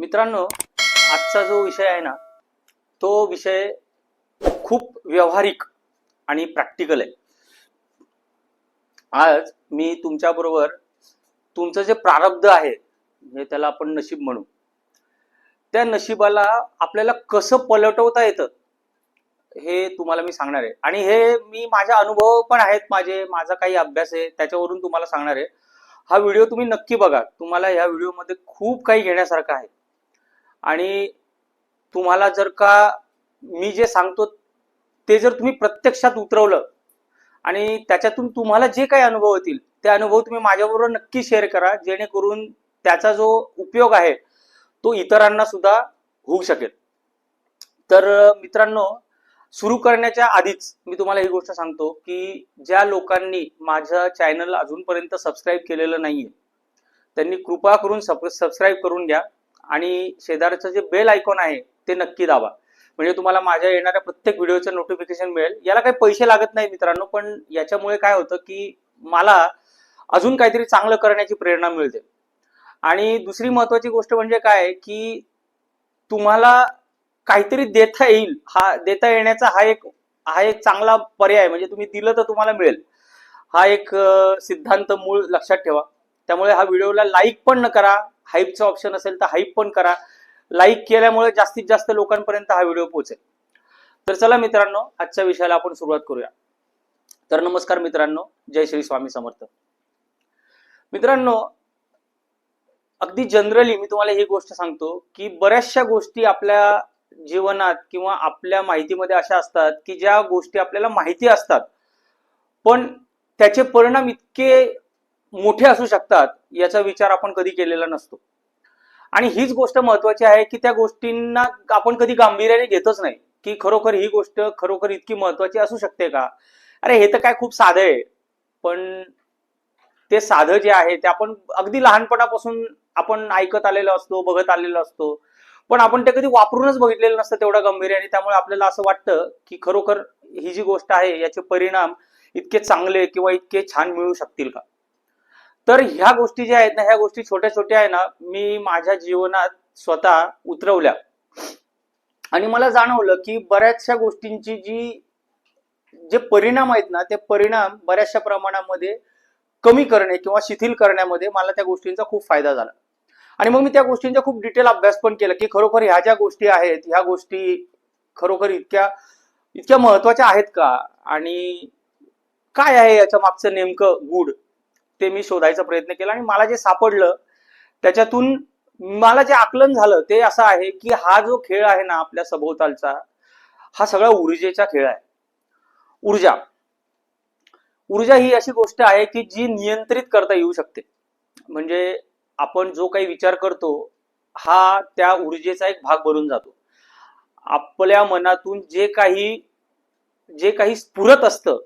मित्रांनो, आजचा जो विषय आहे ना, तो विषय खूप व्यावहारिक आणि प्रॅक्टिकल आहे. आज मी तुमच्याबरोबर तुमचं जे प्रारब्ध आहे, म्हणजे त्याला आपण नशीब म्हणू, त्या नशिबाला आपल्याला कसं पलटवता येतं हे तुम्हाला मी सांगणार आहे. आणि हे मी माझा अनुभव पण आहेत, माझा काही अभ्यास आहे, त्याच्यावरून तुम्हाला सांगणार आहे. हा व्हिडिओ तुम्ही नक्की बघा. तुम्हाला या व्हिडिओमध्ये खूप काही घेण्यासारखं आहे. आणि तुम्हाला जर का मी जे सांगतो ते जर तुम्ही प्रत्यक्षात उतरवलं आणि त्याच्यातून तुम्हाला जे काही अनुभव होतील ते अनुभव तुम्ही माझ्याबरोबर नक्की शेअर करा, जेणेकरून त्याचा जो उपयोग आहे तो इतरांना सुद्धा होऊ शकेल. तर मित्रांनो, सुरू करण्याच्या आधीच मी तुम्हाला ही गोष्ट सांगतो की ज्या लोकांनी माझं चॅनल अजूनपर्यंत सबस्क्राईब केलेलं नाहीये त्यांनी कृपा करून सबस्क्राईब करून घ्या आणि शेजारचं जे बेल आयकॉन आहे ते नक्की दाबा, म्हणजे तुम्हाला माझ्या येणाऱ्या प्रत्येक व्हिडिओचं नोटिफिकेशन मिळेल. याला काही पैसे लागत नाही मित्रांनो, पण याच्यामुळे काय होतं की मला अजून काहीतरी चांगलं करण्याची प्रेरणा मिळते. आणि दुसरी महत्वाची गोष्ट म्हणजे काय की तुम्हाला काहीतरी देता येईल, देता येण्याचा हा एक चांगला पर्याय, म्हणजे तुम्ही दिलं तर तुम्हाला मिळेल, हा एक सिद्धांत मूळ लक्षात ठेवा. त्यामुळे हा व्हिडिओला लाईक पण करा, हाईपचं ऑप्शन असेल तर हाईप पण करा. लाईक केल्यामुळे जास्तीत जास्त लोकांपर्यंत हा व्हिडिओ पोहोचेल. तर चला मित्रांनो, आजच्या विषयाला आपण सुरुवात करूया. तर नमस्कार मित्रांनो, जय श्री स्वामी समर्थ. मित्रांनो, अगदी जनरली मी तुम्हाला ही गोष्ट सांगतो की बऱ्याचशा गोष्टी आपल्या जीवनात किंवा आपल्या माहितीमध्ये अशा असतात की ज्या गोष्टी आपल्याला माहिती असतात पण त्याचे परिणाम इतके मोठे असू शकतात याचा विचार आपण कधी केलेला नसतो. आणि हीच गोष्ट महत्वाची आहे की त्या गोष्टींना आपण कधी गांभीर्याने घेतच नाही की खरोखर ही गोष्ट खरोखर इतकी महत्वाची असू शकते का. अरे हे तर काय खूप साधं आहे. पण ते साधं जे आहे ते आपण अगदी लहानपणापासून आपण ऐकत आलेलो असतो, बघत आलेलो असतो, पण आपण ते कधी वापरूनच बघितलेलं नसतं तेवढं गंभीर्याने. त्यामुळे आपल्याला असं वाटतं की खरोखर ही जी गोष्ट आहे याचे परिणाम इतके चांगले किंवा इतके छान मिळू शकतील का. तर ह्या गोष्टी ज्या आहेत ना, ह्या गोष्टी छोट्या छोट्या आहे ना, मी माझ्या जीवनात स्वतः उतरवल्या आणि मला जाणवलं की बऱ्याचशा गोष्टींची जे परिणाम आहेत ना, ते परिणाम बऱ्याचशा प्रमाणामध्ये कमी करणे किंवा शिथिल करण्यामध्ये मला त्या गोष्टींचा खूप फायदा झाला. आणि मग मी त्या गोष्टींचा खूप डिटेल अभ्यास पण केला की खरोखर ह्या ज्या गोष्टी आहेत ह्या गोष्टी खरोखर इतक्या महत्वाच्या आहेत का, आणि काय आहे याच्या मागचं नेमकं गूढ, ते मी शोधायचा प्रयत्न केला. आणि मला जे सापडलं त्याच्यातून मला जे आकलन झालं ते असं आहे की हा जो खेळ आहे ना आपल्या सभोवतालचा, हा सगळा ऊर्जेचा खेळ आहे. ऊर्जा ही अशी गोष्ट आहे की जी नियंत्रित करता येऊ शकते. म्हणजे आपण जो काही विचार करतो हा त्या ऊर्जेचा एक भाग बनून जातो. आपल्या मनातून जे काही स्फुरत असतं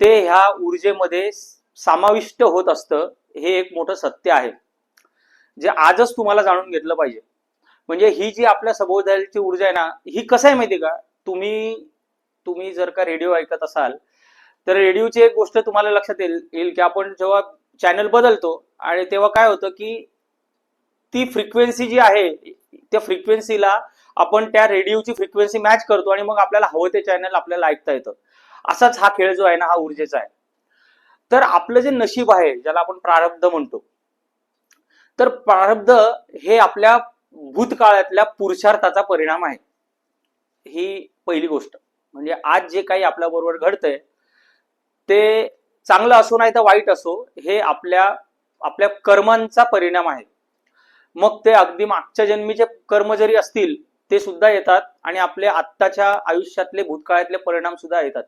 ते ह्या ऊर्जेमध्ये समाविष्ट होत असतं. हे एक मोठं सत्य आहे जे आजच तुम्हाला जाणून घेतलं पाहिजे. म्हणजे ही जी आपल्या सभोवतालची ऊर्जा आहे ना, ही कसं आहे माहिती का, तुम्ही जर का रेडिओ ऐकत असाल तर रेडिओची एक गोष्ट तुम्हाला लक्षात येईल की आपण जेव्हा चॅनल बदलतो आणि तेव्हा काय होतं की ती फ्रिक्वेन्सी जी आहे त्या फ्रिक्वेन्सीला आपण त्या रेडिओची फ्रिक्वेन्सी मॅच करतो आणि मग आपल्याला हवं ते चॅनल आपल्याला ऐकता येतं. असाच हा खेळ जो आहे ना, हा ऊर्जेचा आहे. तर आपलं जे नशीब आहे ज्याला आपण प्रारब्ध म्हणतो, तर प्रारब्ध हे आपल्या भूतकाळातल्या पुरुषार्थाचा परिणाम आहे. ही पहिली गोष्ट. म्हणजे आज जे काही आपल्या बरोबर घडतंय ते चांगलं असो नाही तर वाईट असो, हे आपल्या कर्मांचा परिणाम आहे. मग ते अगदी मागच्या जन्मीचे कर्म जरी असतील ते सुद्धा येतात आणि आपल्या आत्ताच्या आयुष्यातले भूतकाळातले परिणाम सुद्धा येतात.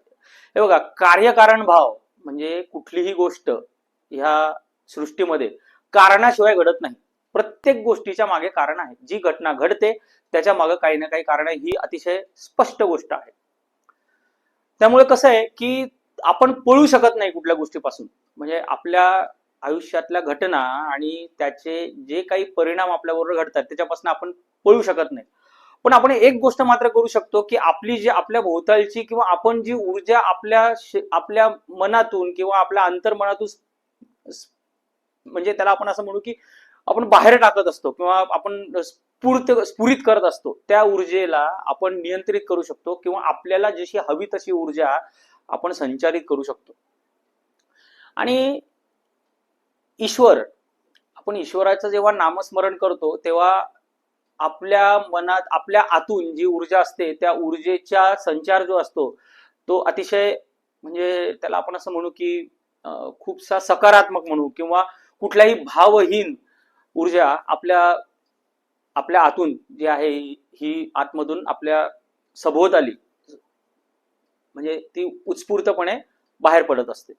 हे बघा, कार्यकारण भाव म्हणजे कुठलीही गोष्ट ह्या सृष्टीमध्ये कारणाशिवाय घडत नाही. प्रत्येक गोष्टीच्या मागे कारण आहे. जी घटना घडते त्याच्या मागे काही ना काही कारण आहे, ही अतिशय स्पष्ट गोष्ट आहे. त्यामुळे कसं आहे की आपण पळू शकत नाही कुठल्या गोष्टीपासून. म्हणजे आपल्या आयुष्यातल्या घटना आणि त्याचे जे काही परिणाम आपल्याबरोबर घडतात त्याच्यापासून आपण पळू शकत नाही. पण आपण एक गोष्ट मात्र करू शकतो की आपली जी आपल्या भोवतालची किंवा आपण जी ऊर्जा आपल्या मनातून किंवा आपल्या अंतर्मनातून, म्हणजे त्याला आपण असं म्हणू की आपण बाहेर टाकत असतो किंवा आपण स्फुरित करत असतो, त्या ऊर्जेला आपण नियंत्रित करू शकतो किंवा आपल्याला जशी हवी तशी ऊर्जा आपण संचारित करू शकतो. आणि ईश्वर, आपण ईश्वराचं जेव्हा नामस्मरण करतो तेव्हा आपल्या मनात, आपल्या आतून जी ऊर्जा असते त्या ऊर्जेचा संचार जो असतो तो अतिशय, म्हणजे त्याला आपण असं म्हणू की खूपसा सकारात्मक म्हणू, किंवा कुठल्याही भावहीन ऊर्जा आपल्या आपल्या आतून जी आहे ही आतमधून आपल्या सभोवताली म्हणजे ती उत्स्फूर्तपणे बाहेर पडत असते.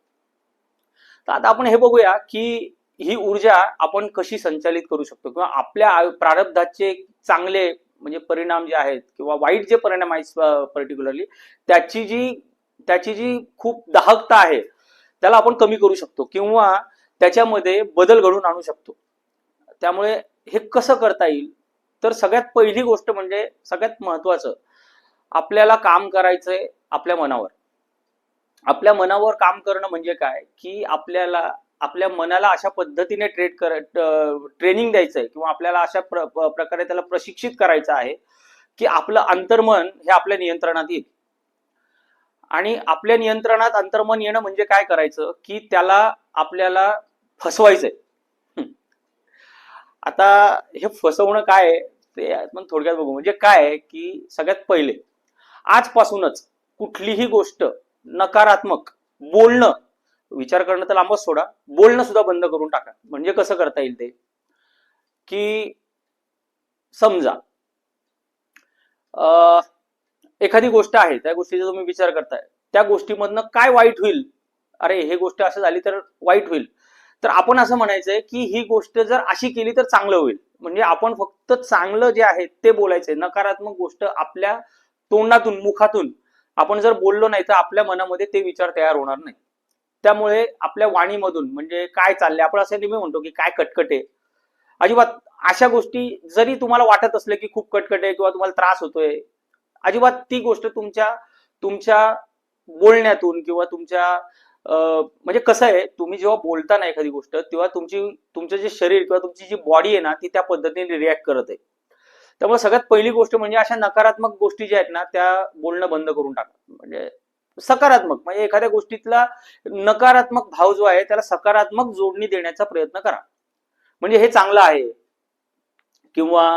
तर आता आपण हे बघूया की ही ऊर्जा आपण कशी संचालित करू शकतो, किंवा आपल्या प्रारब्धाचे चांगले म्हणजे परिणाम जे आहेत किंवा वाईट जे परिणाम आहेत पर्टिक्युलरली त्याची जी खूप दाहकता आहे त्याला आपण कमी करू शकतो किंवा त्याच्यामध्ये बदल घडवून आणू शकतो. त्यामुळे हे कसं करता येईल, तर सगळ्यात पहिली गोष्ट म्हणजे सगळ्यात महत्वाचं, आपल्याला काम करायचंय आपल्या मनावर. आपल्या मनावर काम करणं म्हणजे काय की आपल्याला आपल्या मनाला अशा पद्धतीने ट्रेनिंग द्यायचंय किंवा आपल्याला अशा प्रकारे त्याला प्रशिक्षित करायचं आहे की आपलं अंतर्मन हे आपल्या नियंत्रणात येईल. आणि आपल्या नियंत्रणात अंतर्मन येणं म्हणजे काय करायचं की त्याला आपल्याला फसवायचंय. आता हे फसवणं काय आहे ते आपण थोडक्यात बघू. म्हणजे काय आहे की सगळ्यात पहिले आजपासूनच कुठलीही गोष्ट नकारात्मक बोलणं, विचार करणं तर लांबच सोडा, बोलणं सुद्धा बंद करून टाका. म्हणजे कसं करता येईल ते की समजा एखादी गोष्ट आहे, त्या गोष्टीचा तुम्ही विचार करताय, त्या गोष्टीमधनं काय वाईट होईल, अरे हे गोष्ट असं झाली तर वाईट होईल, तर आपण असं म्हणायचंय की ही गोष्ट जर अशी केली तर चांगलं होईल. म्हणजे आपण फक्त चांगलं जे आहे ते बोलायचंय. नकारात्मक गोष्ट आपल्या तोंडातून, मुखातून आपण जर बोललो नाही तर आपल्या मनामध्ये ते विचार तयार होणार नाही. त्यामुळे आपल्या वाणीमधून म्हणजे काय चाललंय, आपण असं नेहमी म्हणतो की काय कटकट आहे, अजिबात अशा गोष्टी जरी तुम्हाला वाटत असले की खूप कटकट आहे किंवा तुम्हाला त्रास होतोय, अजिबात ती गोष्ट तुमच्या तुमच्या बोलण्यातून किंवा तुमच्या म्हणजे कसं आहे, तुम्ही जेव्हा बोलता ना एखादी गोष्ट तेव्हा तुमचं जे शरीर किंवा तुमची जी बॉडी आहे ना ती त्या पद्धतीने रिॲक्ट करत आहे. त्यामुळे सगळ्यात पहिली गोष्ट म्हणजे अशा नकारात्मक गोष्टी ज्या आहेत ना त्या बोलणं बंद करून टाका. म्हणजे सकारात्मक, म्हणजे एखाद्या गोष्टीतला नकारात्मक भाव जो आहे त्याला सकारात्मक जोडणी देण्याचा प्रयत्न करा. म्हणजे हे चांगलं आहे किंवा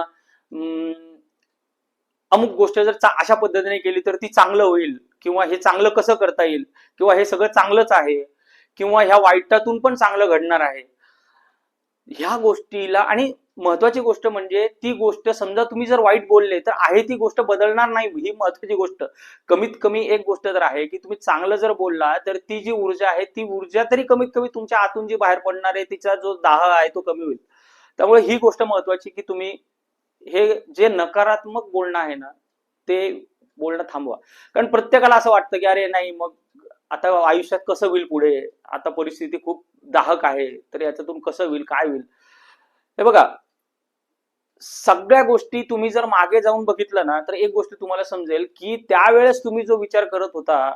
अमुक गोष्ट जर अशा पद्धतीने केली तर ती चांगलं होईल, किंवा हे चांगलं कसं करता येईल, किंवा हे सगळं चांगलंच आहे, किंवा ह्या वाईटातून पण चांगलं घडणार आहे, ह्या गोष्टीला. आणि महत्वाची गोष्ट म्हणजे ती गोष्ट समजा तुम्ही जर वाईट बोलले तर आहे ती गोष्ट बदलणार नाही, ही महत्वाची गोष्ट. कमीत कमी एक गोष्ट तर आहे की तुम्ही चांगलं जर बोलला तर ती जी ऊर्जा आहे ती ऊर्जा तरी कमीत कमी तुमच्या आतून जी बाहेर पडणार आहे तिचा जो दाह आहे तो कमी होईल. त्यामुळे ही गोष्ट महत्वाची की तुम्ही हे जे नकारात्मक बोलणं आहे ना ते बोलणं थांबवा. कारण प्रत्येकाला असं वाटतं की अरे नाही, मग आता आयुष्यात कसं होईल पुढे, आता परिस्थिती खूप दाहक आहे तर याच्यातून कसं होईल, काय होईल. हे बघा, सगळ्या गोष्टी तुम्ही जर मागे जाऊन बघितलं ना तर एक गोष्ट तुम्हाला समजेल की त्यावेळेस तुम्ही जो विचार करत होता,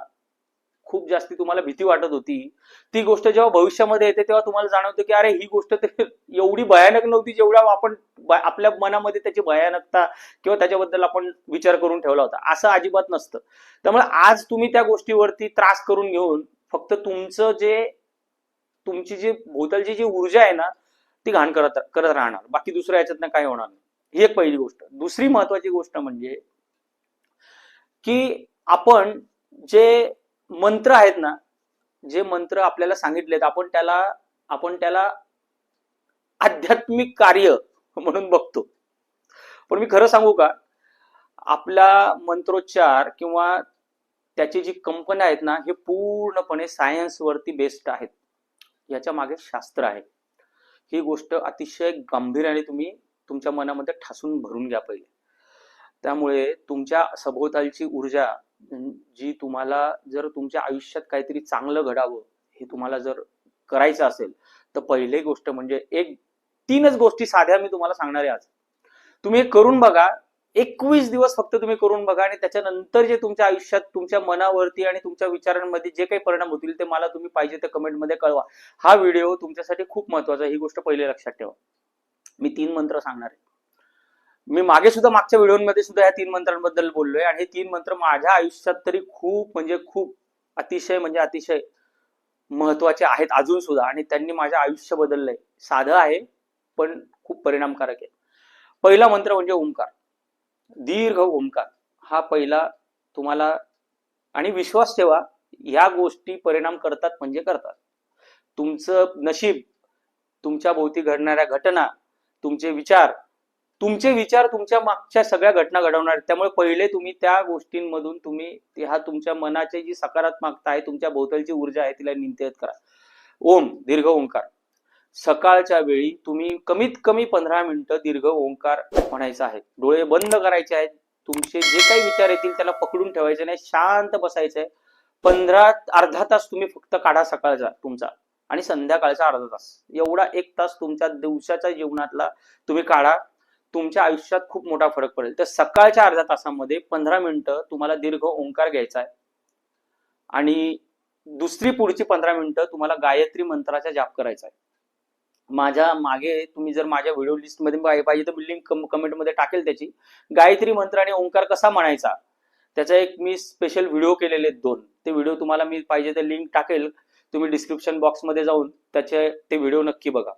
खूप जास्ती तुम्हाला भीती वाटत होती, ती गोष्ट जेव्हा भविष्यामध्ये येते तेव्हा तुम्हाला जाणवतं की अरे ही गोष्ट तर एवढी भयानक नव्हती जेवढा आपण आपल्या मनामध्ये त्याची भयानकता किंवा त्याच्याबद्दल आपण विचार करून ठेवला होता. असं अजिबात नसतं. त्यामुळे आज तुम्ही त्या गोष्टीवरती त्रास करून घेऊन फक्त तुमची जी भोवतालची जी ऊर्जा आहे ना ती घाण करत करत राहणार, बाकी दुसऱ्या याच्यातनं काही होणार नाही. ही एक पहिली गोष्ट. दुसरी महत्वाची गोष्ट म्हणजे की आपण जे मंत्र आहेत ना, जे मंत्र आपल्याला सांगितलेत आपण त्याला आध्यात्मिक कार्य म्हणून बघतो. पण मी खरं सांगू का, आपला मंत्रोच्चार किंवा त्याची जी कंपन्या आहेत ना हे पूर्णपणे सायन्स वरती बेस्ड आहेत. याच्या मागे शास्त्र आहे. ही गोष्ट अतिशय गांभीर्याने तुम्ही तुमच्या मनामध्ये ठासून भरून घ्या पहिले. त्यामुळे तुमच्या सभोवतालची ऊर्जा जी तुम्हाला, जर तुमच्या आयुष्यात काहीतरी चांगलं घडावं हे तुम्हाला जर करायचं असेल तर पहिली गोष्ट म्हणजे 3च गोष्टी साध्या मी तुम्हाला सांगणार आहे आज. तुम्ही हे करून बघा. 21 दिवस फक्त तुम्ही करून बघा आणि त्याच्यानंतर जे तुमच्या आयुष्यात, तुमच्या मनावरती आणि तुमच्या विचारांमध्ये जे काही परिणाम होतील ते मला तुम्ही पाहिजे ते कमेंटमध्ये कळवा. हा व्हिडिओ तुमच्यासाठी खूप महत्वाचा आहे, ही गोष्ट पहिले लक्षात ठेवा. 3 मंत्र सांगणार आहे. मी मागे सुद्धा मागच्या व्हिडिओमध्ये सुद्धा या 3 मंत्रांबद्दल बोललोय आणि हे 3 मंत्र माझ्या आयुष्यात तरी खूप म्हणजे खूप अतिशय महत्वाचे आहेत अजून सुद्धा, आणि त्यांनी माझं आयुष्य बदललंय. साधं आहे पण खूप परिणामकारक आहे. पहिला मंत्र म्हणजे ओंकार, दीर्घ ओंकार. हा पहिला तुम्हाला, आणि विश्वास ठेवा या गोष्टी परिणाम करतात म्हणजे करतात. तुमचं नशीब, तुमच्या भोवती घडणाऱ्या घटना, तुमचे विचार तुमच्या मागच्या सगळ्या घटना घडवणार. त्यामुळे पहिले तुम्ही त्या गोष्टींमधून तुम्ही हा तुमच्या मनाची जी सकारात्मकता आहे, तुमच्या भोवतालची ऊर्जा आहे, तिला नियंत्रित करा. ओम, दीर्घ ओंकार. सकाळच्या वेळी तुम्ही कमीत कमी 15 मिनिटं दीर्घ ओंकार म्हणायचा आहे. डोळे बंद करायचे आहेत. तुमचे जे काही विचार येतील त्याला पकडून ठेवायचे नाही, शांत बसायचंय. अर्धा तास तुम्ही फक्त काढा सकाळचा तुमचा, आणि संध्याकाळचा अर्धा तास. एवढा 1 तास तुमच्या दिवसाच्या जीवनातला तुम्ही काढा. तुमच्या आयुष्यात खूप मोठा फरक पडेल. तर सकाळच्या अर्ध्या तासामध्ये 15 मिनिटं तुम्हाला दीर्घ ओंकार घ्यायचा आहे, आणि दुसरी पुढची 15 मिनिटं तुम्हाला गायत्री मंत्राचा जाप करायचा आहे. माझ्या मागे तुम्ही जर माझ्या व्हिडिओ लिस्ट मध्ये पाहिजे तर मी लिंक कमेंटमध्ये टाकेल त्याची. गायत्री मंत्र आणि ओंकार कसा म्हणायचा त्याचा एक मी स्पेशल व्हिडिओ केलेले 2. ते व्हिडिओ तुम्हाला मी पाहिजे तर लिंक टाकेल, तुम्ही डिस्क्रिप्शन बॉक्समध्ये जाऊन ते व्हिडिओ नक्की बघा.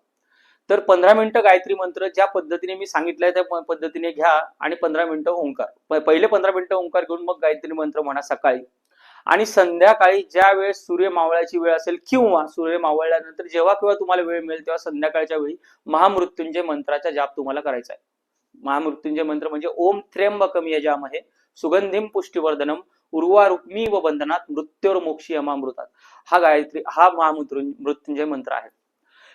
तर 15 मिनिटं गायत्री मंत्र ज्या पद्धतीने मी सांगितलंय त्या पद्धतीने घ्या, आणि 15 मिनिटं ओंकार. पहिले 15 मिनिटं ओंकार घेऊन मग गायत्री मंत्र म्हणा सकाळी. आणि संध्याकाळी ज्या वेळेस सूर्य मावळाची वेळ असेल, किंवा सूर्य मावळल्यानंतर जेव्हा केव्हा तुम्हाला वेळ मिळेल तेव्हा संध्याकाळच्या वेळी महामृत्युंजय मंत्राचा जाप तुम्हाला करायचा आहे. महामृत्युंजय मंत्र म्हणजे ओम त्र्यंबकम यजामहे सुगंधिम पुष्टिवर्धनम उर्वारुक्मी व बंधनात मृत्योर्मोक्षी अमामृतात. हा महामृत्युंजय मंत्र आहे.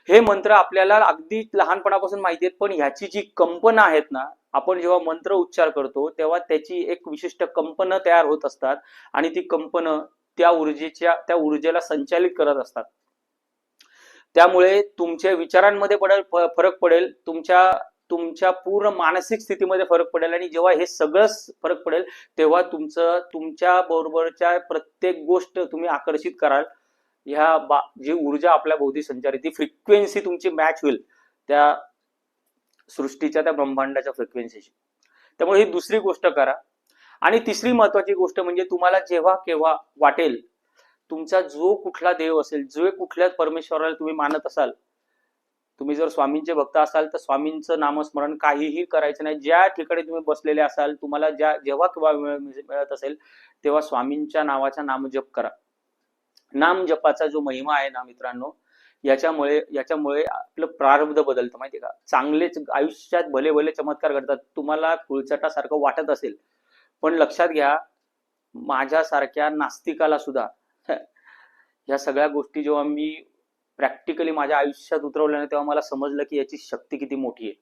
हे मंत्र आपल्याला अगदी लहानपणापासून माहिती आहेत, पण ह्याची जी कंपनं आहेत ना, आपण जेव्हा मंत्र उच्चार करतो तेव्हा त्याची एक विशिष्ट कंपनं तयार होत असतात, आणि ती कंपनं त्या ऊर्जेला संचालित करत असतात. त्यामुळे तुमच्या विचारांमध्ये फरक पडेल, तुमच्या पूर्ण मानसिक स्थितीमध्ये फरक पडेल, आणि जेव्हा हे सगळं फरक पडेल तेव्हा तुमच्या बरोबरच्या प्रत्येक गोष्ट तुम्ही आकर्षित कराल. जी ऊर्जा आपल्या भोवती संचारित, ती फ्रिक्वेन्सी तुमची मॅच होईल त्या सृष्टीच्या, त्या ब्रह्मांडाच्या फ्रिक्वेन्सीशी. त्यामुळे ही दुसरी गोष्ट करा. आणि तिसरी महत्वाची गोष्ट म्हणजे तुम्हाला जेव्हा केव्हा वाटेल, तुमचा जो कुठला देव असेल, जो कुठल्या परमेश्वराला तुम्ही मानत असाल, तुम्ही जर स्वामींचे भक्त असाल तर स्वामींचं नामस्मरण काहीही करायचं नाही. ज्या ठिकाणी तुम्ही बसलेले असाल, तुम्हाला जेव्हा केव्हा वेळ मिळत असेल तेव्हा स्वामींच्या नावाचा नामजप करा. नाम जपाचा जो महिमा आहे ना मित्रांनो, याच्यामुळे आपलं प्रारब्ध बदलतं, माहितीये का. चांगलेच आयुष्यात भले चमत्कार घडतात. तुम्हाला कुळचटासारखं वाटत असेल, पण लक्षात घ्या, माझ्यासारख्या नास्तिकाला सुद्धा या सगळ्या गोष्टी जेव्हा मी प्रॅक्टिकली माझ्या आयुष्यात उतरवल्या ना, तेव्हा मला समजलं की याची शक्ती किती मोठी आहे.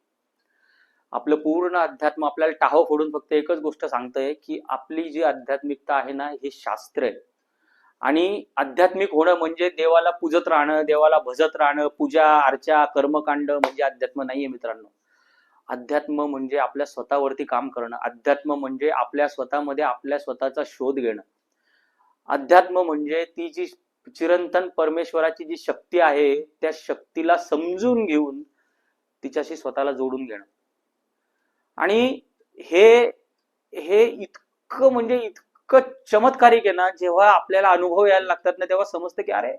आपलं पूर्ण अध्यात्म आपल्याला टाहो फोडून फक्त एकच गोष्ट सांगतंय की आपली जी आध्यात्मिकता आहे ना, हे शास्त्र आहे. आणि आध्यात्मिक होणं म्हणजे देवाला पूजत राहणं, देवाला भजत राहणं, पूजा अर्चा कर्मकांड म्हणजे अध्यात्म नाहीये मित्रांनो. अध्यात्म म्हणजे आपल्या स्वतःवरती काम करणं. अध्यात्म म्हणजे आपल्या स्वतःमध्ये आपल्या स्वतःचा शोध घेणं. अध्यात्म म्हणजे ती जी चिरंतन परमेश्वराची जी शक्ती आहे, त्या शक्तीला समजून घेऊन तिच्याशी स्वतःला जोडून घेणं. आणि हे इतकं चमत्कारिक आहे ना, जेव्हा आपल्याला अनुभव यायला लागतात ना, तेव्हा समजतं की अरे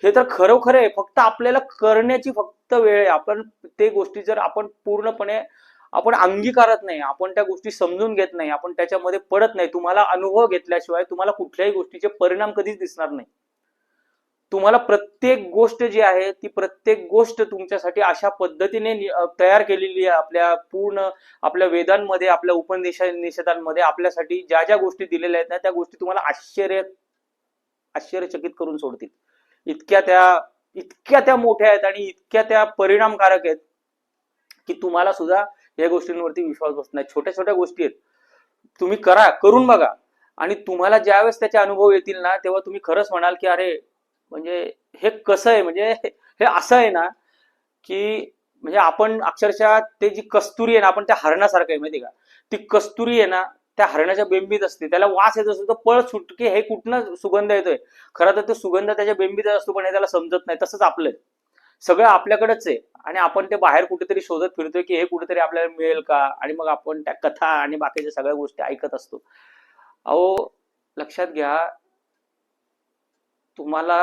हे तर खरोखर आहे. फक्त आपल्याला करण्याची फक्त वेळ आहे. आपण ते गोष्टी जर आपण पूर्णपणे अंगीकारत नाही, आपण त्या गोष्टी समजून घेत नाही, आपण त्याच्यामध्ये पडत नाही, तुम्हाला अनुभव घेतल्याशिवाय तुम्हाला कुठल्याही गोष्टीचे परिणाम कधीच दिसणार नाही. तुम्हाला प्रत्येक गोष्ट जी आहे ती प्रत्येक गोष्ट तुमच्यासाठी अशा पद्धतीने तयार केलेली आहे. आपल्या वेदांमध्ये, आपल्या उपनिषदांमध्ये आपल्यासाठी ज्या ज्या गोष्टी दिलेल्या आहेत ना, त्या गोष्टी तुम्हाला आश्चर्यचकित करून सोडतील. इतक्या त्या मोठ्या आहेत आणि इतक्या त्या परिणामकारक आहेत की तुम्हाला सुद्धा या गोष्टींवरती विश्वास बसत नाही. छोट्या छोट्या गोष्टी आहेत, तुम्ही करून बघा, आणि तुम्हाला ज्यावेळेस त्याचे अनुभव येतील ना, तेव्हा तुम्ही खरंच म्हणाल की अरे म्हणजे हे कसं आहे, म्हणजे हे असं आहे ना, की म्हणजे आपण अक्षरशः ते जी कस्तुरी आहे ना, आपण त्या हरणासारखं आहे, माहिती का. ती कस्तुरी आहे ना, त्या हरणाच्या बेंबीत असते, त्याला वास येत असतो तर पळ सुटके हे कुठनं सुगंध येतोय. खरं तर तो सुगंध त्याच्या बेंबीतच असतो, पण हे त्याला समजत नाही. तसंच आपलं सगळं आपल्याकडेच आहे आणि आपण ते बाहेर कुठेतरी शोधत फिरतोय की हे कुठेतरी आपल्याला मिळेल का, आणि मग आपण त्या कथा आणि बाकीच्या सगळ्या गोष्टी ऐकत असतो. अहो, लक्षात घ्या, तुम्हाला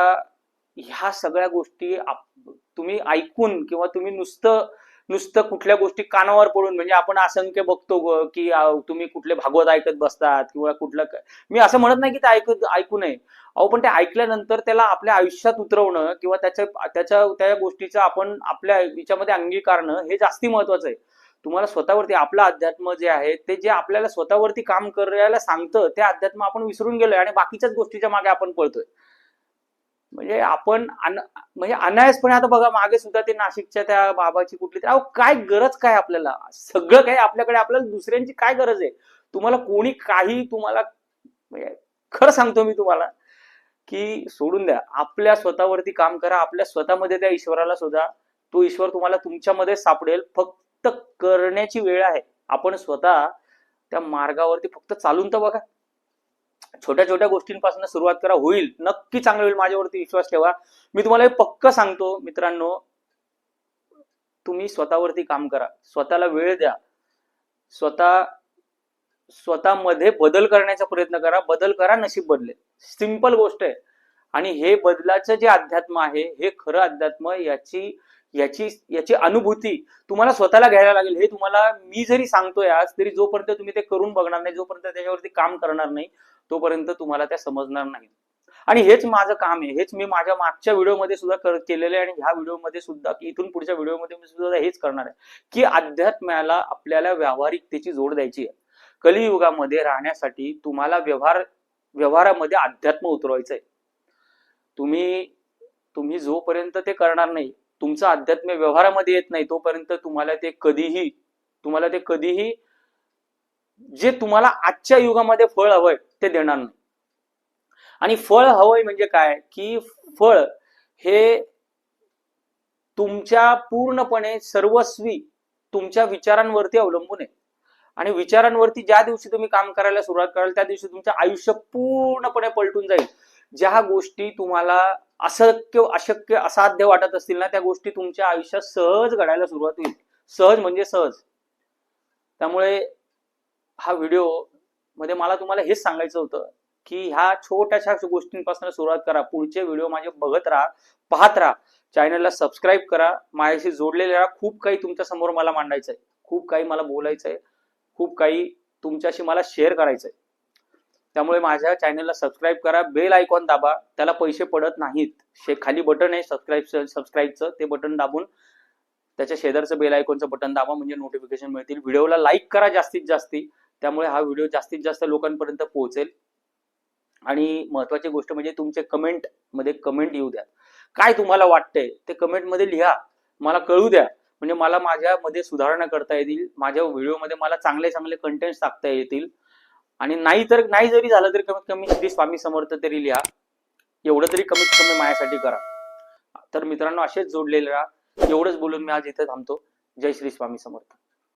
ह्या सगळ्या गोष्टी तुम्ही ऐकून किंवा तुम्ही नुसतं नुसतं कुठल्या गोष्टी कानावर पडून, म्हणजे आपण असंख्य बघतो की तुम्ही कुठले भागवत ऐकत बसतात किंवा कुठलं मी असं म्हणत नाही की ते ऐकू नये. अहो, पण ते ऐकल्यानंतर त्याला आपल्या आयुष्यात उतरवणं किंवा त्या गोष्टीचं आपण आपल्या याच्यामध्ये अंगीकारणं हे जास्ती महत्वाचं आहे. तुम्हाला स्वतःवरती आपलं अध्यात्म जे आहे ते जे आपल्याला स्वतःवरती काम करायला सांगतं, ते अध्यात्म आपण विसरून गेलोय आणि बाकीच्याच गोष्टीच्या मागे आपण पळतोय. म्हणजे आपण म्हणजे अनायासपणे, आता बघा मागे सुद्धा ते नाशिकच्या त्या बाबाची कुठली, अहो काय गरज काय आपल्याला, सगळं काही आपल्याकडे, आपल्याला दुसऱ्यांची काय गरज आहे. तुम्हाला कोणी काही तुम्हाला, म्हणजे खरं सांगतो मी तुम्हाला की सोडून द्या, आपल्या स्वतःवरती काम करा, आपल्या स्वतःमध्ये त्या ईश्वराला शोधा. तो ईश्वर तुम्हाला तुमच्यामध्ये सापडेल, फक्त करण्याची वेळ आहे. आपण स्वतः त्या मार्गावरती फक्त चालून तर बघा, छोट्या छोट्या गोष्टींपासून सुरुवात करा, होईल, नक्की चांगलं होईल, माझ्यावरती विश्वास ठेवा. मी तुम्हाला हे पक्क सांगतो मित्रांनो, तुम्ही स्वतःवरती काम करा, स्वतःला वेळ द्या, स्वतःमध्ये बदल करण्याचा प्रयत्न करा, बदल करा, नशीब बदलेल. सिंपल गोष्ट आहे. आणि हे बदलाचं जे अध्यात्म आहे, हे खरं अध्यात्म, याची याची याची अनुभूती तुम्हाला स्वतःला घ्यायला लागेल. हे तुम्हाला मी जरी सांगतोय आज, तरी जोपर्यंत तुम्ही ते करून बघणार नाही, जोपर्यंत त्याच्यावरती काम करणार नाही, तोपर्यंत तुम्हाला त्या समजणार नाही. आणि हेच माझं काम आहे, हेच मी माझ्या मागच्या व्हिडिओमध्ये सुद्धा केलेलं आहे आणि ह्या व्हिडिओमध्ये सुद्धा, इथून पुढच्या व्हिडिओमध्ये मी सुद्धा हेच करणार आहे की अध्यात्माला आपल्याला व्यावहारिकतेची जोड द्यायची आहे. कलियुगामध्ये राहण्यासाठी तुम्हाला व्यवहारामध्ये अध्यात्म उतरवायचंय. तुम्ही जोपर्यंत ते करणार नाही, तुमचं अध्यात्म व्यवहारामध्ये येत नाही, तोपर्यंत तुम्हाला ते कधीही जे तुम्हाला आजच्या युगामध्ये फळ हवंय ते देणार नाही. आणि फळ हवंय म्हणजे काय, की फळ हे तुमच्या पूर्णपणे सर्वस्वी तुमच्या विचारांवरती अवलंबून आहे. आणि विचारांवरती ज्या दिवशी तुम्ही काम करायला सुरुवात कराल, त्या दिवशी तुमचं आयुष्य पूर्णपणे पलटून जाईल. ज्या गोष्टी तुम्हाला अशक्य असाध्य वाटत असतील ना, त्या गोष्टी तुमच्या आयुष्यात सहज घडायला सुरुवात होईल. सहज म्हणजे सहज. त्यामुळे हा व्हिडिओ मध्ये मला तुम्हाला हेच सांगायचं होतं की ह्या छोट्याशा गोष्टींपासून सुरुवात करा. पुढचे व्हिडिओ माझे बघत राहा, पाहत राहा, चॅनलला सबस्क्राईब करा, माझ्याशी जोडलेले राहा. खूप काही तुमच्या समोर मला मांडायचंय, खूप काही मला बोलायचंय, खूप काही तुमच्याशी मला शेअर करायचंय. त्यामुळे माझ्या चॅनलला सबस्क्राईब करा, बेल आयकॉन दाबा, त्याला पैसे पडत नाहीत. खाली बटन आहे सबस्क्राईबचं, ते बटन दाबून त्याच्या शेजारचं बेल आयकॉनचं बटन दाबा, म्हणजे नोटिफिकेशन मिळतील. व्हिडिओला लाईक करा जास्तीत जास्ती, त्यामुळे हा व्हिडिओ जास्तीत जास्त लोकांपर्यंत पोहोचेल. आणि महत्वाची गोष्ट म्हणजे तुमचे कमेंट मध्ये कमेंट येऊ द्या. काय तुम्हाला वाटतंय ते कमेंट मध्ये लिहा, मला कळू द्या, म्हणजे मला माझ्यामध्ये सुधारणा करता येतील, माझ्या व्हिडिओमध्ये मला चांगले चांगले कंटेंट टाकता येतील. आणि नाही जरी झालं तरी कमीत कमी श्री स्वामी समर्थ तरी लिहा, एवढं तरी कमीत कमी माझ्यासाठी करा. तर मित्रांनो, असेच जोडलेले राहा. एवढंच बोलून मी आज इथे थांबतो. जय श्री स्वामी समर्थ.